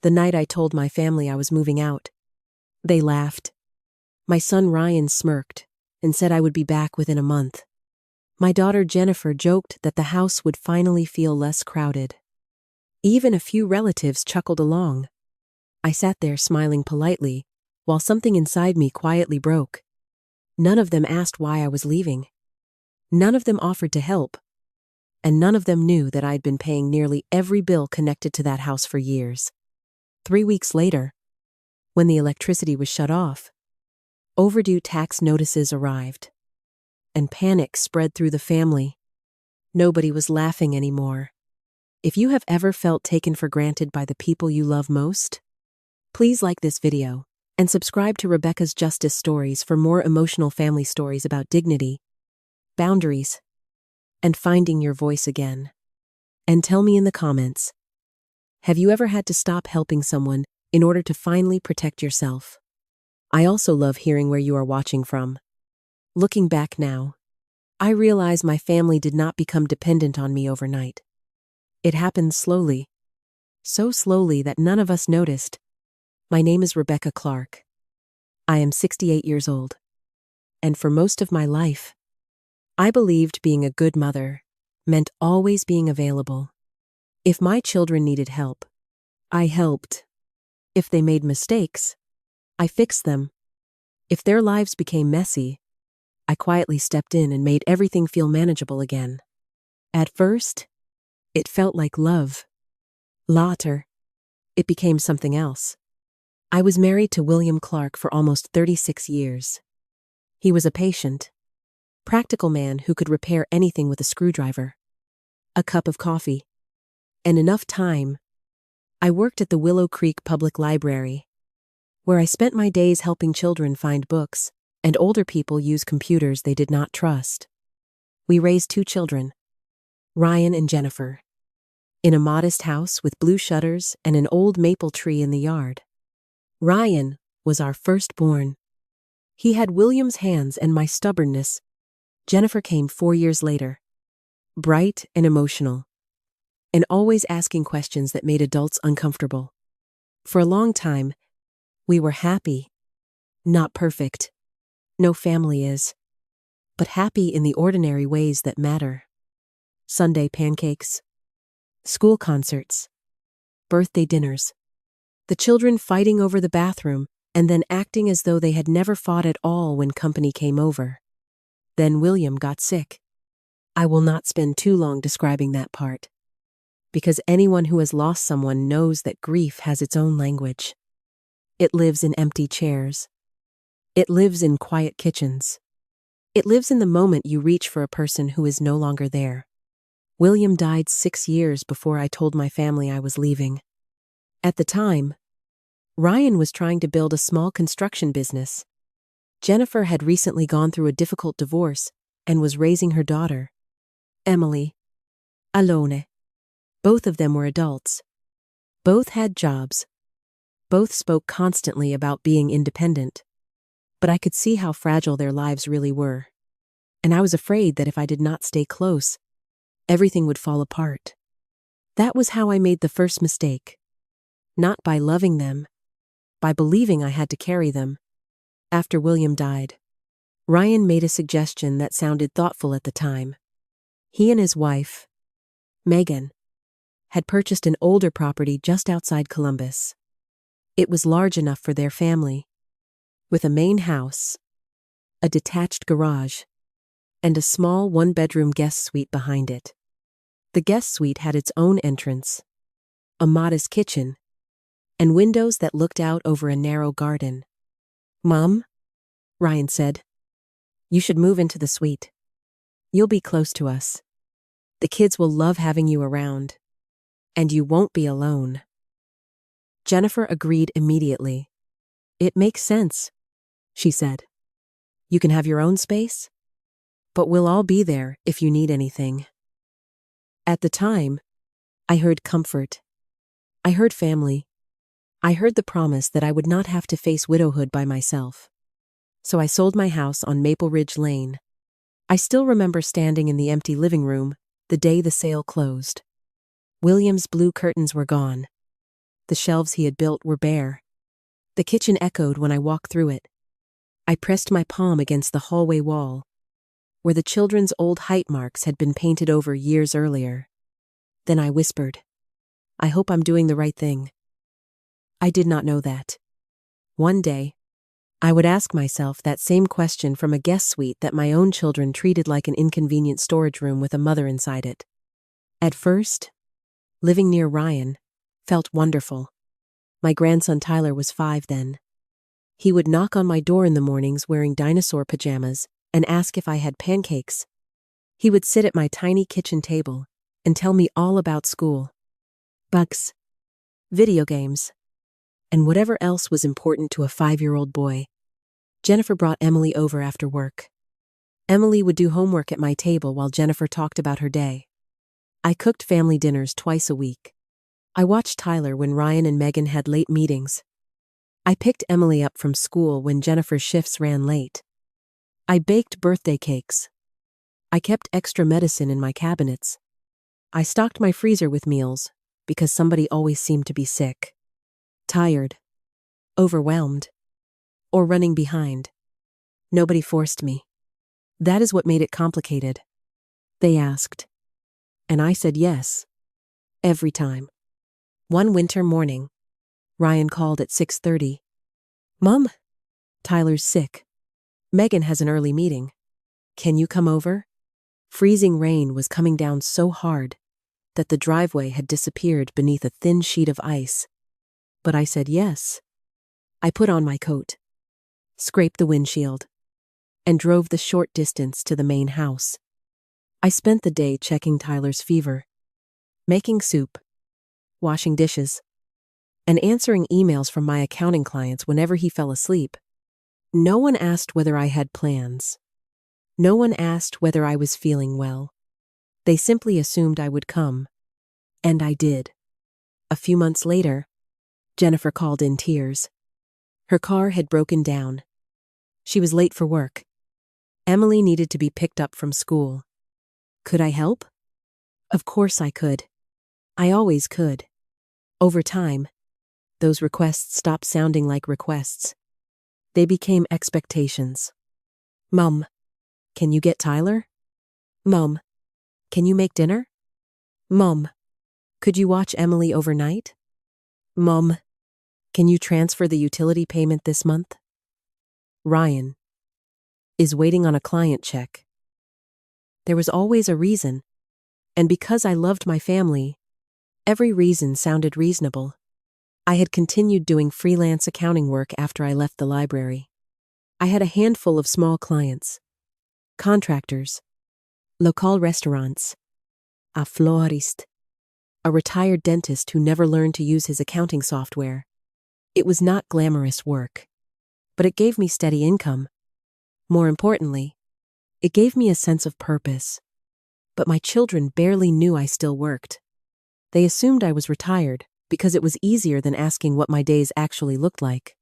the night I told my family I was moving out. They laughed. My son Ryan smirked and said I would be back within a month. My daughter Jennifer joked that the house would finally feel less crowded. Even a few relatives chuckled along. I sat there smiling politely, while something inside me quietly broke. None of them asked why I was leaving. None of them offered to help. And none of them knew that I'd been paying nearly every bill connected to that house for years. 3 weeks later, when the electricity was shut off, overdue tax notices arrived. And panic spread through the family. Nobody was laughing anymore. If you have ever felt taken for granted by the people you love most, please like this video and subscribe to Rebecca's Justice Stories for more emotional family stories about dignity, boundaries, and finding your voice again. And tell me in the comments, have you ever had to stop helping someone in order to finally protect yourself? I also love hearing where you are watching from. Looking back now, I realize my family did not become dependent on me overnight. It happened slowly. So slowly that none of us noticed. My name is Rebecca Clark. I am 68 years old. And for most of my life, I believed being a good mother meant always being available. If my children needed help, I helped. If they made mistakes, I fixed them. If their lives became messy, I quietly stepped in and made everything feel manageable again. At first, it felt like love. Later, it became something else. I was married to William Clark for almost 36 years. He was a patient, practical man who could repair anything with a screwdriver, a cup of coffee, and enough time. I worked at the Willow Creek Public Library, where I spent my days helping children find books and older people use computers they did not trust. We raised 2 children, Ryan and Jennifer, in a modest house with blue shutters and an old maple tree in the yard. Ryan was our firstborn. He had William's hands and my stubbornness. Jennifer came 4 years later, bright and emotional, and always asking questions that made adults uncomfortable. For a long time, we were happy. Not perfect. No family is. But happy in the ordinary ways that matter. Sunday pancakes, school concerts, birthday dinners, the children fighting over the bathroom and then acting as though they had never fought at all when company came over. Then William got sick. I will not spend too long describing that part, because anyone who has lost someone knows that grief has its own language. It lives in empty chairs. It lives in quiet kitchens. It lives in the moment you reach for a person who is no longer there. William died 6 years before I told my family I was leaving. At the time, Ryan was trying to build a small construction business. Jennifer had recently gone through a difficult divorce and was raising her daughter, Emily, alone. Both of them were adults. Both had jobs. Both spoke constantly about being independent. But I could see how fragile their lives really were. And I was afraid that if I did not stay close, everything would fall apart. That was how I made the first mistake. Not by loving them, by believing I had to carry them. After William died, Ryan made a suggestion that sounded thoughtful at the time. He and his wife, Megan, had purchased an older property just outside Columbus. It was large enough for their family, with a main house, a detached garage, and a small 1-bedroom guest suite behind it. The guest suite had its own entrance, a modest kitchen, and windows that looked out over a narrow garden. "Mom," Ryan said, "you should move into the suite. You'll be close to us. The kids will love having you around, and you won't be alone." Jennifer agreed immediately. "It makes sense," she said. "You can have your own space, but we'll all be there if you need anything." At the time, I heard comfort. I heard family. I heard the promise that I would not have to face widowhood by myself. So I sold my house on Maple Ridge Lane. I still remember standing in the empty living room the day the sale closed. William's blue curtains were gone. The shelves he had built were bare. The kitchen echoed when I walked through it. I pressed my palm against the hallway wall, where the children's old height marks had been painted over years earlier. Then I whispered, "I hope I'm doing the right thing." I did not know that. One day, I would ask myself that same question from a guest suite that my own children treated like an inconvenient storage room with a mother inside it. At first, living near Ryan felt wonderful. My grandson Tyler was 5 then. He would knock on my door in the mornings wearing dinosaur pajamas and ask if I had pancakes. He would sit at my tiny kitchen table and tell me all about school, bugs, video games, and whatever else was important to a 5-year-old boy. Jennifer brought Emily over after work. Emily would do homework at my table while Jennifer talked about her day. I cooked family dinners twice a week. I watched Tyler when Ryan and Megan had late meetings. I picked Emily up from school when Jennifer's shifts ran late. I baked birthday cakes. I kept extra medicine in my cabinets. I stocked my freezer with meals because somebody always seemed to be sick, tired, overwhelmed, or running behind. Nobody forced me. That is what made it complicated. They asked, and I said yes, every time. One winter morning, Ryan called at 6:30. "Mom, Tyler's sick. Megan has an early meeting. Can you come over?" Freezing rain was coming down so hard that the driveway had disappeared beneath a thin sheet of ice. But I said yes. I put on my coat, scraped the windshield, and drove the short distance to the main house. I spent the day checking Tyler's fever, making soup, washing dishes, and answering emails from my accounting clients whenever he fell asleep. No one asked whether I had plans. No one asked whether I was feeling well. They simply assumed I would come. And I did. A few months later, Jennifer called in tears. Her car had broken down. She was late for work. Emily needed to be picked up from school. Could I help? Of course I could. I always could. Over time, those requests stopped sounding like requests. They became expectations. "Mom, can you get Tyler? Mom, can you make dinner? Mom, could you watch Emily overnight? Mom, can you transfer the utility payment this month? Ryan is waiting on a client check." There was always a reason, and because I loved my family, every reason sounded reasonable. I had continued doing freelance accounting work after I left the library. I had a handful of small clients, contractors, local restaurants, a florist, a retired dentist who never learned to use his accounting software. It was not glamorous work, but it gave me steady income. More importantly, it gave me a sense of purpose. But my children barely knew I still worked. They assumed I was retired because it was easier than asking what my days actually looked like.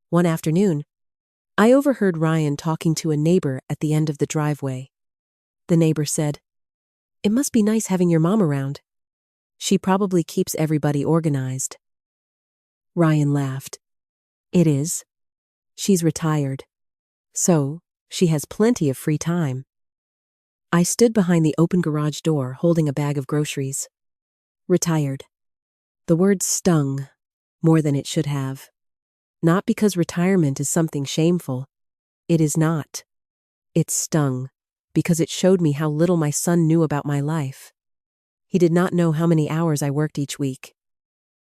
One afternoon, I overheard Ryan talking to a neighbor at the end of the driveway. The neighbor said, "It must be nice having your mom around. She probably keeps everybody organized." Ryan laughed. "It is. She's retired. So, she has plenty of free time." I stood behind the open garage door holding a bag of groceries. Retired. The word stung more than it should have. Not because retirement is something shameful. It is not. It stung because it showed me how little my son knew about my life. He did not know how many hours I worked each week.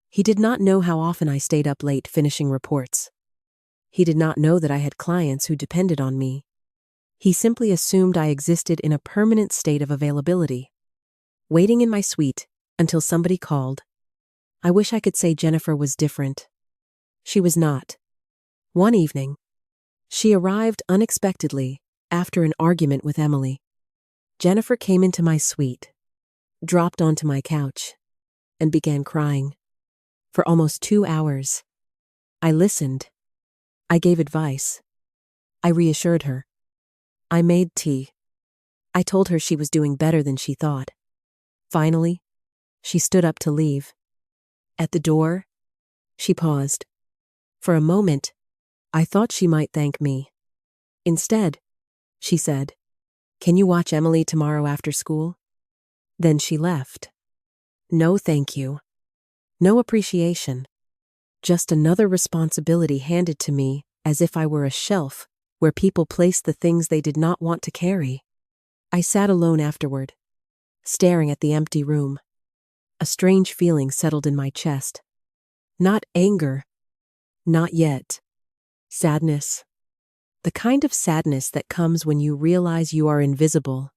He did not know how often I stayed up late finishing reports. He did not know that I had clients who depended on me. He simply assumed I existed in a permanent state of availability, waiting in my suite until somebody called. I wish I could say Jennifer was different. She was not. One evening, she arrived unexpectedly after an argument with Emily. Jennifer came into my suite, dropped onto my couch, and began crying. For almost 2 hours, I listened. I gave advice. I reassured her. I made tea. I told her she was doing better than she thought. Finally, she stood up to leave. At the door, She paused. For a moment, I thought she might thank me. Instead, she said, "Can you watch Emily tomorrow after school?" Then she left. No thank you. No appreciation. Just another responsibility handed to me as if I were a shelf where people placed the things they did not want to carry. I sat alone afterward, staring at the empty room. A strange feeling settled in my chest. Not anger. Not yet. Sadness. The kind of sadness that comes when you realize you are invisible.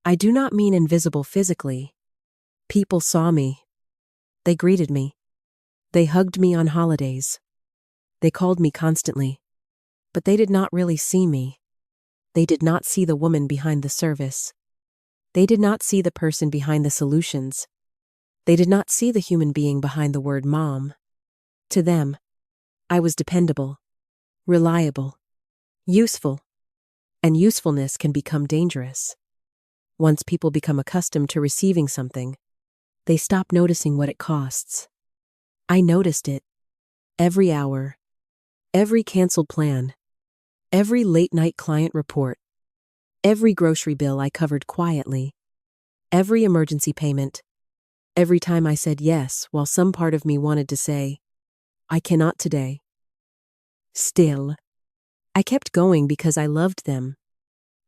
I do not mean invisible physically. People saw me. They greeted me. They hugged me on holidays. They called me constantly. But they did not really see me. They did not see the woman behind the service. They did not see the person behind the solutions. They did not see the human being behind the word mom. To them, I was dependable, reliable, useful, and usefulness can become dangerous. Once people become accustomed to receiving something, they stop noticing what it costs. I noticed it. Every hour, every canceled plan, every late-night client report, every grocery bill I covered quietly, every emergency payment, every time I said yes while some part of me wanted to say, "I cannot today." Still, I kept going because I loved them,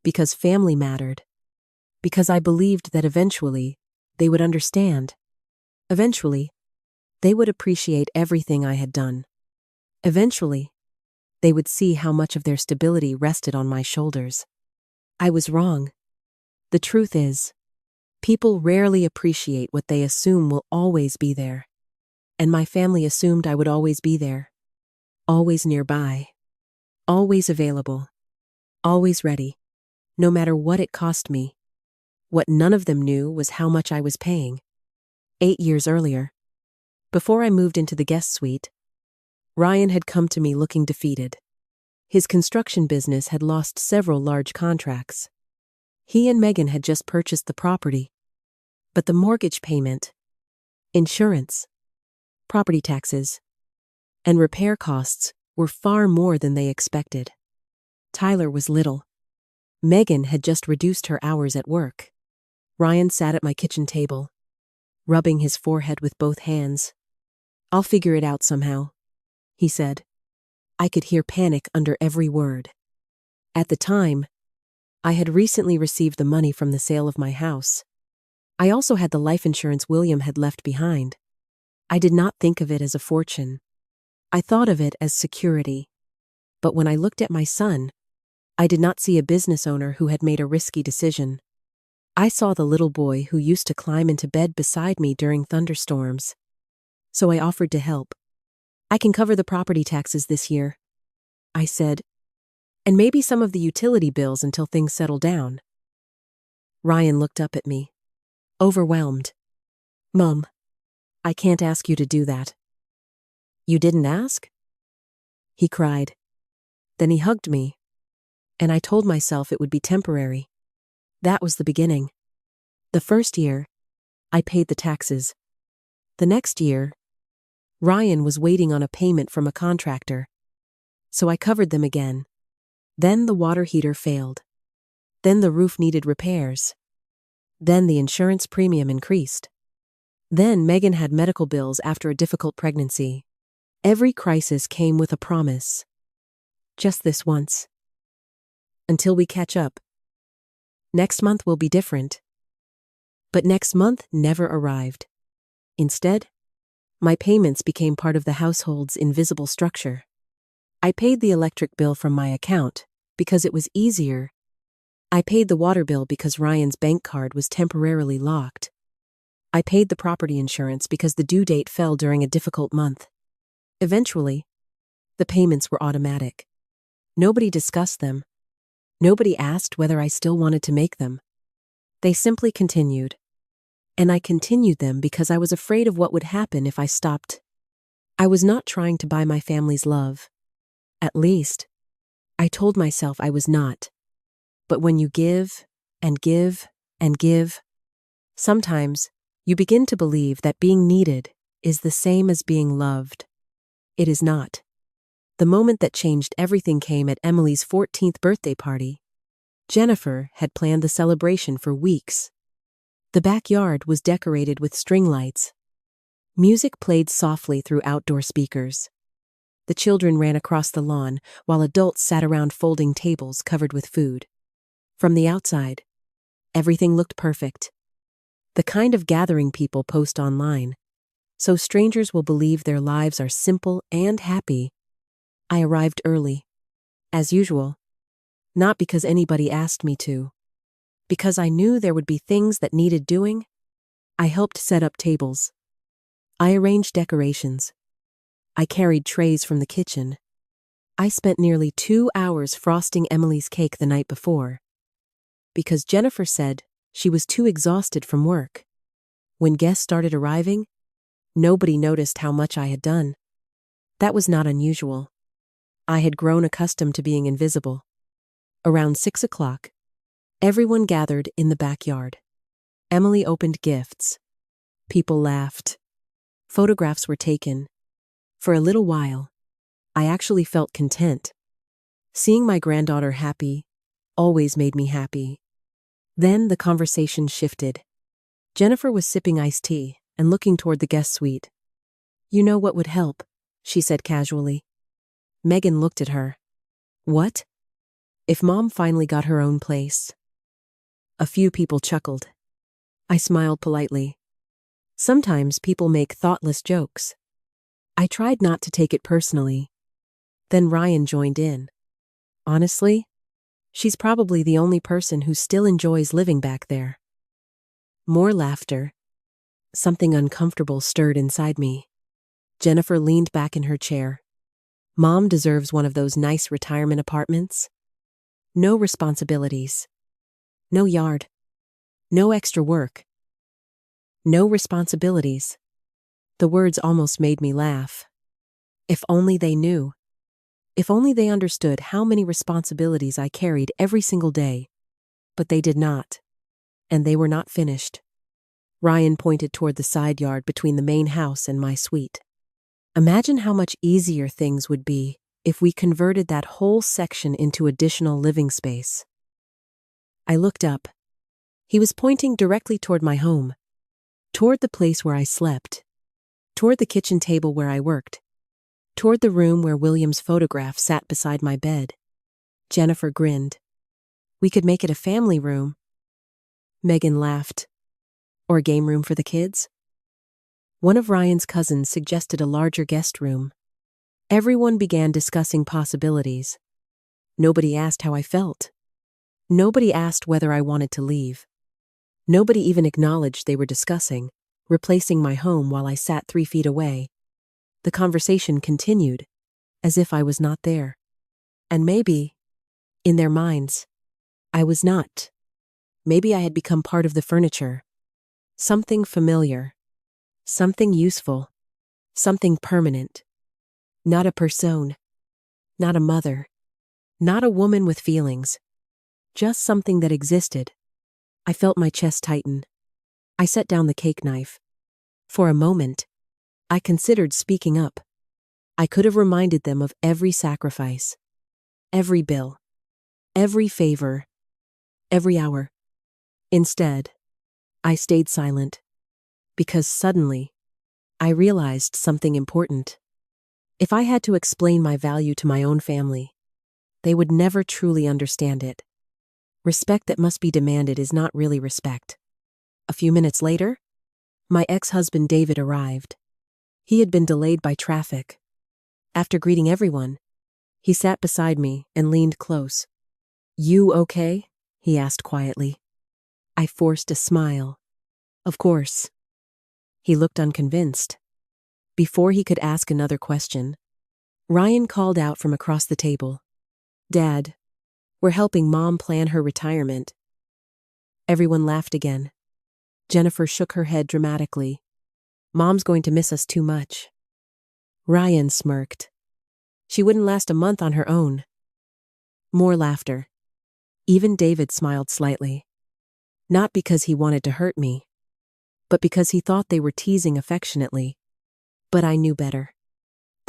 because family mattered, because I believed that eventually they would understand. Eventually, they would appreciate everything I had done. Eventually, they would see how much of their stability rested on my shoulders. I was wrong. The truth is, people rarely appreciate what they assume will always be there. And my family assumed I would always be there. Always nearby. Always available. Always ready. No matter what it cost me. What none of them knew was how much I was paying. 8 years earlier, before I moved into the guest suite, Ryan had come to me looking defeated. His construction business had lost several large contracts. He and Megan had just purchased the property. But the mortgage payment, insurance, property taxes, and repair costs were far more than they expected. Tyler was little. Megan had just reduced her hours at work. Ryan sat at my kitchen table, rubbing his forehead with both hands. "I'll figure it out somehow," he said. I could hear panic under every word. At the time, I had recently received the money from the sale of my house. I also had the life insurance William had left behind. I did not think of it as a fortune. I thought of it as security. But when I looked at my son, I did not see a business owner who had made a risky decision. I saw the little boy who used to climb into bed beside me during thunderstorms. So I offered to help. "I can cover the property taxes this year," I said, "and maybe some of the utility bills until things settle down." Ryan looked up at me, overwhelmed. "Mom, I can't ask you to do that." "You didn't ask?" he cried. Then he hugged me, and I told myself it would be temporary. That was the beginning. The first year, I paid the taxes. The next year, Ryan was waiting on a payment from a contractor, so I covered them again. Then the water heater failed. Then the roof needed repairs. Then the insurance premium increased. Then Megan had medical bills after a difficult pregnancy. Every crisis came with a promise. Just this once. Until we catch up. Next month will be different. But next month never arrived. Instead, my payments became part of the household's invisible structure. I paid the electric bill from my account because it was easier. I paid the water bill because Ryan's bank card was temporarily locked. I paid the property insurance because the due date fell during a difficult month. Eventually, the payments were automatic. Nobody discussed them. Nobody asked whether I still wanted to make them. They simply continued. And I continued them because I was afraid of what would happen if I stopped. I was not trying to buy my family's love. At least, I told myself I was not. But when you give, and give, and give, sometimes you begin to believe that being needed is the same as being loved. It is not. The moment that changed everything came at Emily's 14th birthday party. Jennifer had planned the celebration for weeks. The backyard was decorated with string lights. Music played softly through outdoor speakers. The children ran across the lawn, while adults sat around folding tables covered with food. From the outside, everything looked perfect. The kind of gathering people post online, so strangers will believe their lives are simple and happy. I arrived early, as usual, not because anybody asked me to, because I knew there would be things that needed doing. I helped set up tables. I arranged decorations. I carried trays from the kitchen. I spent nearly 2 hours frosting Emily's cake the night before, because Jennifer said she was too exhausted from work. When guests started arriving, nobody noticed how much I had done. That was not unusual. I had grown accustomed to being invisible. Around 6 o'clock, everyone gathered in the backyard. Emily opened gifts. People laughed. Photographs were taken. For a little while, I actually felt content. Seeing my granddaughter happy always made me happy. Then the conversation shifted. Jennifer was sipping iced tea and looking toward the guest suite. "You know what would help?" she said casually. Megan looked at her. "What?" "If Mom finally got her own place." A few people chuckled. I smiled politely. Sometimes people make thoughtless jokes. I tried not to take it personally. Then Ryan joined in. "Honestly, she's probably the only person who still enjoys living back there." More laughter. Something uncomfortable stirred inside me. Jennifer leaned back in her chair. "Mom deserves one of those nice retirement apartments. No responsibilities. No yard. No extra work. No responsibilities." The words almost made me laugh. If only they knew. If only they understood how many responsibilities I carried every single day. But they did not. And they were not finished. Ryan pointed toward the side yard between the main house and my suite. "Imagine how much easier things would be if we converted that whole section into additional living space." I looked up. He was pointing directly toward my home, toward the place where I slept, toward the kitchen table where I worked, toward the room where William's photograph sat beside my bed. Jennifer grinned. "We could make it a family room." Megan laughed. "Or a game room for the kids?" One of Ryan's cousins suggested a larger guest room. Everyone began discussing possibilities. Nobody asked how I felt. Nobody asked whether I wanted to leave. Nobody even acknowledged they were discussing replacing my home while I sat 3 feet away. The conversation continued, as if I was not there. And maybe, in their minds, I was not. Maybe I had become part of the furniture. Something familiar. Something useful. Something permanent. Not a person. Not a mother. Not a woman with feelings. Just something that existed. I felt my chest tighten. I set down the cake knife. For a moment, I considered speaking up. I could have reminded them of every sacrifice, every bill, every favor, every hour. Instead, I stayed silent, because suddenly, I realized something important. If I had to explain my value to my own family, they would never truly understand it. Respect that must be demanded is not really respect. A few minutes later, my ex-husband David arrived. He had been delayed by traffic. After greeting everyone, he sat beside me and leaned close. "You okay?" he asked quietly. I forced a smile. "Of course." He looked unconvinced. Before he could ask another question, Ryan called out from across the table, "Dad, we're helping Mom plan her retirement." Everyone laughed again. Jennifer shook her head dramatically. "Mom's going to miss us too much." Ryan smirked. "She wouldn't last a month on her own." More laughter. Even David smiled slightly. Not because he wanted to hurt me, but because he thought they were teasing affectionately. But I knew better.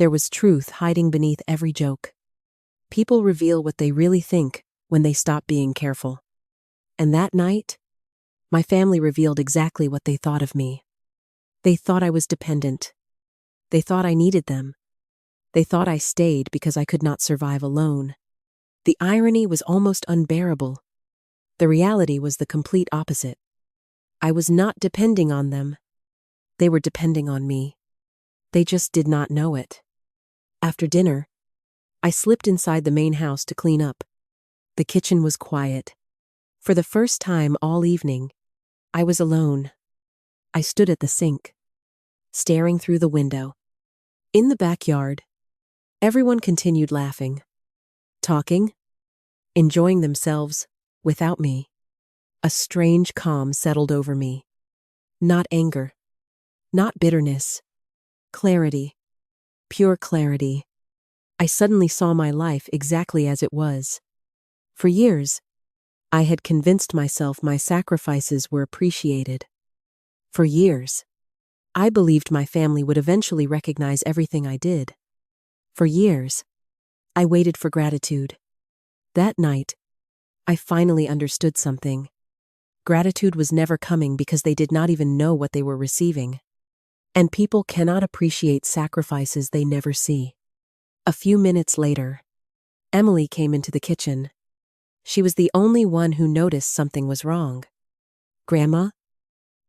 There was truth hiding beneath every joke. People reveal what they really think when they stop being careful. And that night, my family revealed exactly what they thought of me. They thought I was dependent. They thought I needed them. They thought I stayed because I could not survive alone. The irony was almost unbearable. The reality was the complete opposite. I was not depending on them. They were depending on me. They just did not know it. After dinner, I slipped inside the main house to clean up. The kitchen was quiet. For the first time all evening, I was alone. I stood at the sink, staring through the window. In the backyard, everyone continued laughing, talking, enjoying themselves without me. A strange calm settled over me. Not anger, not bitterness, clarity, pure clarity. I suddenly saw my life exactly as it was. For years, I had convinced myself my sacrifices were appreciated. For years, I believed my family would eventually recognize everything I did. For years, I waited for gratitude. That night, I finally understood something. Gratitude was never coming because they did not even know what they were receiving. And people cannot appreciate sacrifices they never see. A few minutes later, Emily came into the kitchen. She was the only one who noticed something was wrong. "Grandma?"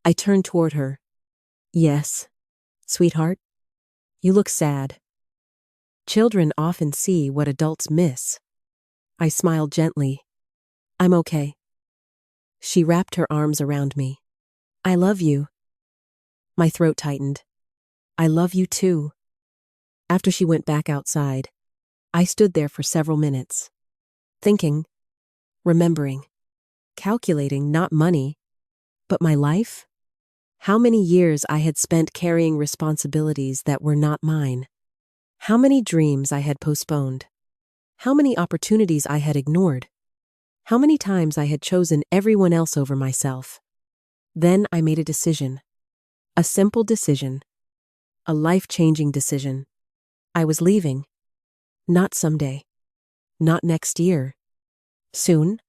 I turned toward her. "Yes, sweetheart? You look sad." Children often see what adults miss. I smiled gently. "I'm okay." She wrapped her arms around me. "I love you." My throat tightened. "I love you too." After she went back outside, I stood there for several minutes, thinking, remembering, calculating not money, but my life. How many years I had spent carrying responsibilities that were not mine. How many dreams I had postponed. How many opportunities I had ignored. How many times I had chosen everyone else over myself. Then I made a decision. A simple decision. A life-changing decision. I was leaving. Not someday. Not next year. Soon.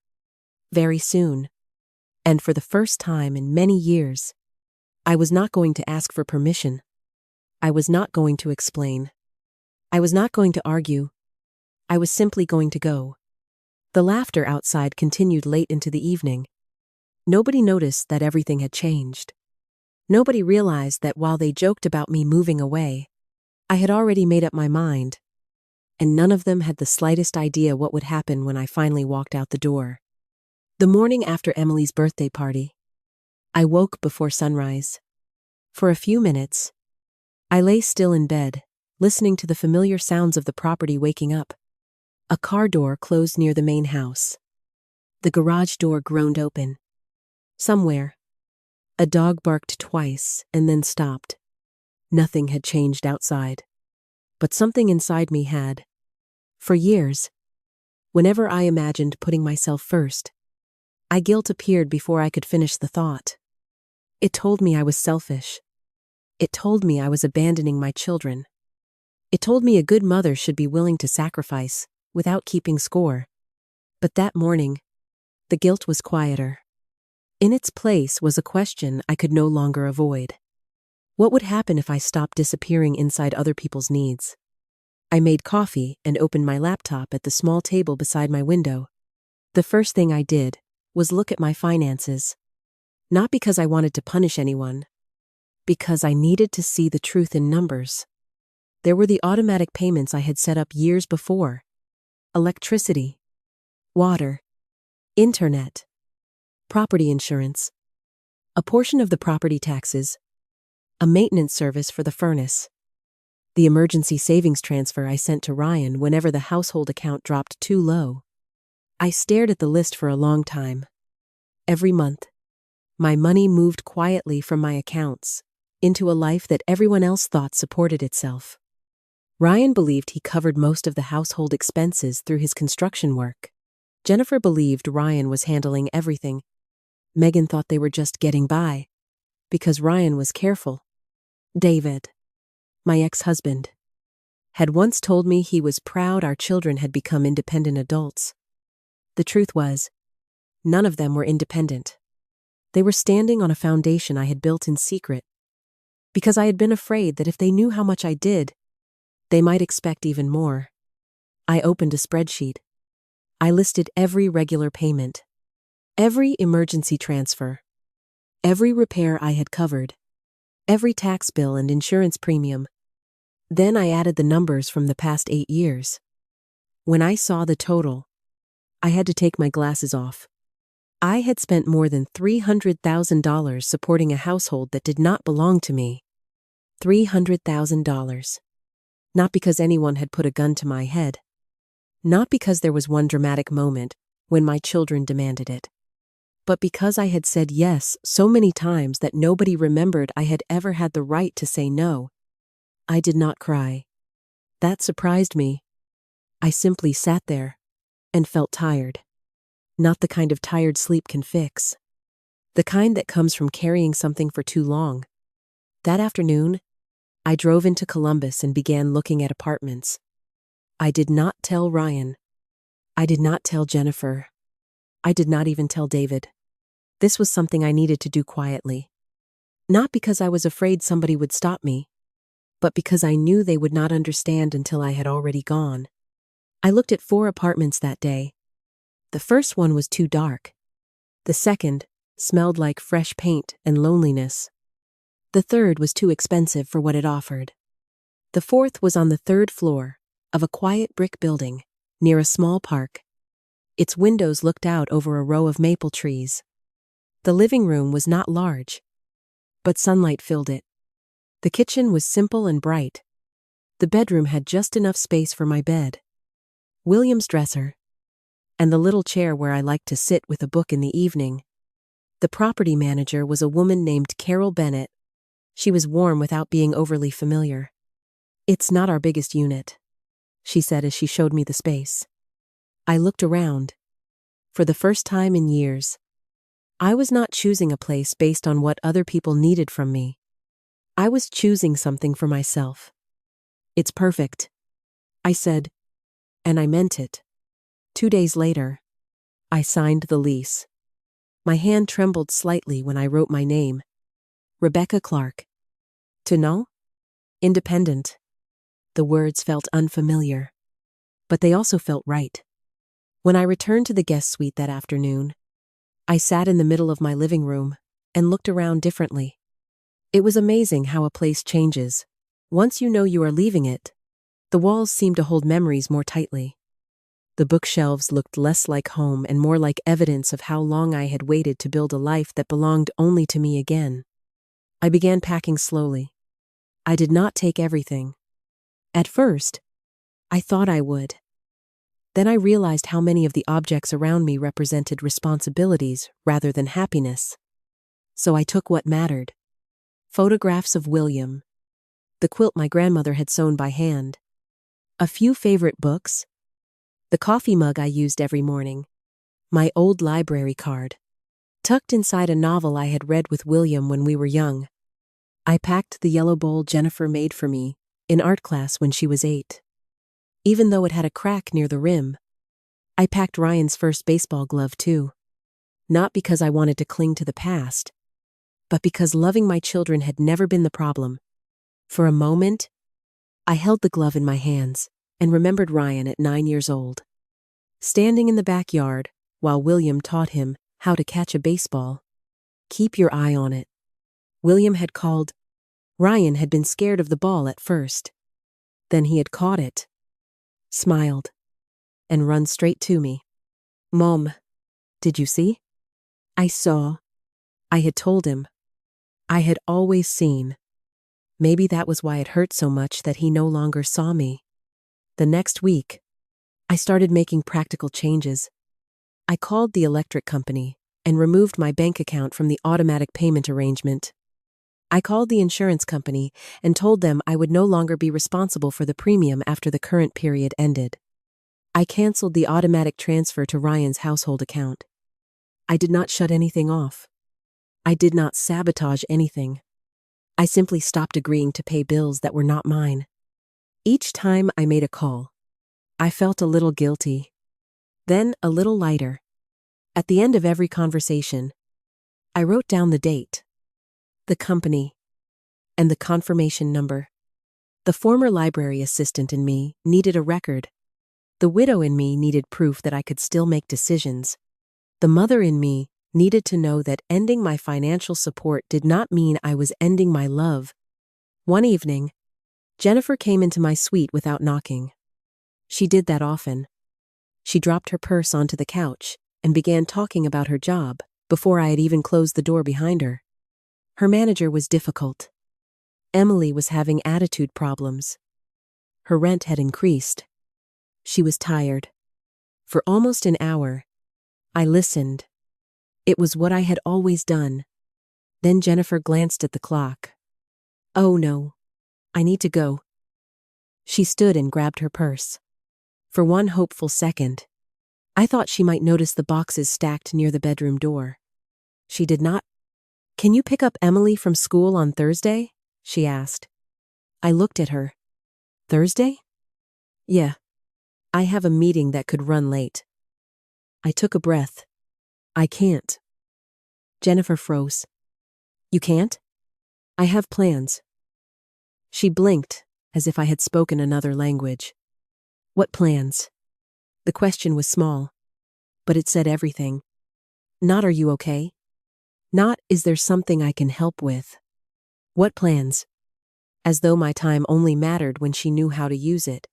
Very soon. And for the first time in many years, I was not going to ask for permission. I was not going to explain. I was not going to argue. I was simply going to go. The laughter outside continued late into the evening. Nobody noticed that everything had changed. Nobody realized that while they joked about me moving away, I had already made up my mind. And none of them had the slightest idea what would happen when I finally walked out the door. The morning after Emily's birthday party, I woke before sunrise. For a few minutes, I lay still in bed, listening to the familiar sounds of the property waking up. A car door closed near the main house. The garage door groaned open. Somewhere, a dog barked twice and then stopped. Nothing had changed outside, but something inside me had. For years, whenever I imagined putting myself first, guilt appeared before I could finish the thought. It told me I was selfish. It told me I was abandoning my children. It told me a good mother should be willing to sacrifice without keeping score. But that morning, the guilt was quieter. In its place was a question I could no longer avoid. What would happen if I stopped disappearing inside other people's needs? I made coffee and opened my laptop at the small table beside my window. The first thing I did was look at my finances. Not because I wanted to punish anyone, because I needed to see the truth in numbers. There were the automatic payments I had set up years before. Electricity, water, internet, property insurance, a portion of the property taxes, a maintenance service for the furnace, the emergency savings transfer I sent to Ryan whenever the household account dropped too low. I stared at the list for a long time. Every month, my money moved quietly from my accounts into a life that everyone else thought supported itself. Ryan believed he covered most of the household expenses through his construction work. Jennifer believed Ryan was handling everything. Megan thought they were just getting by because Ryan was careful. David, my ex-husband, had once told me he was proud our children had become independent adults. The truth was, none of them were independent. They were standing on a foundation I had built in secret, because I had been afraid that if they knew how much I did, they might expect even more. I opened a spreadsheet. I listed every regular payment, every emergency transfer, every repair I had covered, every tax bill and insurance premium. Then I added the numbers from the past 8 years. When I saw the total, I had to take my glasses off. I had spent more than $300,000 supporting a household that did not belong to me. $300,000. Not because anyone had put a gun to my head. Not because there was one dramatic moment when my children demanded it. But because I had said yes so many times that nobody remembered I had ever had the right to say no. I did not cry. That surprised me. I simply sat there and felt tired. Not the kind of tired sleep can fix. The kind that comes from carrying something for too long. That afternoon, I drove into Columbus and began looking at apartments. I did not tell Ryan. I did not tell Jennifer. I did not even tell David. This was something I needed to do quietly. Not because I was afraid somebody would stop me, but because I knew they would not understand until I had already gone. I looked at 4 apartments that day. The first one was too dark. The second smelled like fresh paint and loneliness. The third was too expensive for what it offered. The fourth was on the 3rd floor of a quiet brick building near a small park. Its windows looked out over a row of maple trees. The living room was not large, but sunlight filled it. The kitchen was simple and bright. The bedroom had just enough space for my bed, William's dresser, and the little chair where I liked to sit with a book in the evening. The property manager was a woman named Carol Bennett. She was warm without being overly familiar. "It's not our biggest unit," she said as she showed me the space. I looked around. For the first time in years, I was not choosing a place based on what other people needed from me. I was choosing something for myself. "It's perfect," I said, and I meant it. 2 days later, I signed the lease. My hand trembled slightly when I wrote my name. Rebecca Clark. To know? Independent. The words felt unfamiliar, but they also felt right. When I returned to the guest suite that afternoon, I sat in the middle of my living room and looked around differently. It was amazing how a place changes. Once you know you are leaving it, the walls seem to hold memories more tightly. The bookshelves looked less like home and more like evidence of how long I had waited to build a life that belonged only to me again. I began packing slowly. I did not take everything. At first, I thought I would. Then I realized how many of the objects around me represented responsibilities rather than happiness. So I took what mattered. Photographs of William, the quilt my grandmother had sewn by hand, a few favorite books, the coffee mug I used every morning, my old library card, tucked inside a novel I had read with William when we were young. I packed the yellow bowl Jennifer made for me in art class when she was 8. Even though it had a crack near the rim, I packed Ryan's first baseball glove too. Not because I wanted to cling to the past, but because loving my children had never been the problem. For a moment, I held the glove in my hands and remembered Ryan at 9 years old, standing in the backyard while William taught him how to catch a baseball. "Keep your eye on it," William had called. Ryan had been scared of the ball at first. Then he had caught it, smiled, and run straight to me. "Mom, did you see?" I saw. I had told him. I had always seen. Maybe that was why it hurt so much that he no longer saw me. The next week, I started making practical changes. I called the electric company and removed my bank account from the automatic payment arrangement. I called the insurance company and told them I would no longer be responsible for the premium after the current period ended. I canceled the automatic transfer to Ryan's household account. I did not shut anything off. I did not sabotage anything. I simply stopped agreeing to pay bills that were not mine. Each time I made a call, I felt a little guilty, then a little lighter. At the end of every conversation, I wrote down the date, the company, and the confirmation number. The former library assistant in me needed a record. The widow in me needed proof that I could still make decisions. The mother in me needed to know that ending my financial support did not mean I was ending my love. One evening, Jennifer came into my suite without knocking. She did that often. She dropped her purse onto the couch and began talking about her job before I had even closed the door behind her. Her manager was difficult. Emily was having attitude problems. Her rent had increased. She was tired. For almost an hour, I listened. It was what I had always done. Then Jennifer glanced at the clock. "Oh no, I need to go." She stood and grabbed her purse. For one hopeful second, I thought she might notice the boxes stacked near the bedroom door. She did not. "Can you pick up Emily from school on Thursday?" she asked. I looked at her. "Thursday?" "Yeah. I have a meeting that could run late." I took a breath. "I can't." Jennifer froze. "You can't?" "I have plans." She blinked, as if I had spoken another language. "What plans?" The question was small, but it said everything. Not "Are you okay?" Not "Is there something I can help with?" What plans? As though my time only mattered when she knew how to use it.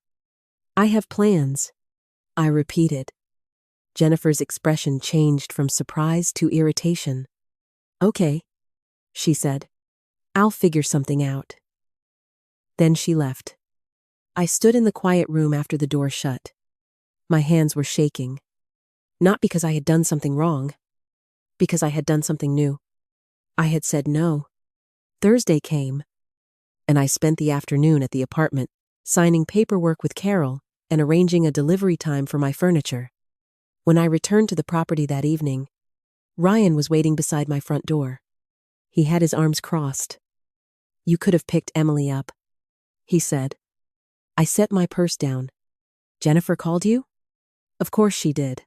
"I have plans," I repeated. Jennifer's expression changed from surprise to irritation. "Okay," she said. "I'll figure something out." Then she left. I stood in the quiet room after the door shut. My hands were shaking. Not because I had done something wrong, because I had done something new. I had said no. Thursday came, and I spent the afternoon at the apartment, signing paperwork with Carol and arranging a delivery time for my furniture. When I returned to the property that evening, Ryan was waiting beside my front door. He had his arms crossed. "You could have picked Emily up," he said. I set my purse down. "Jennifer called you?" "Of course she did.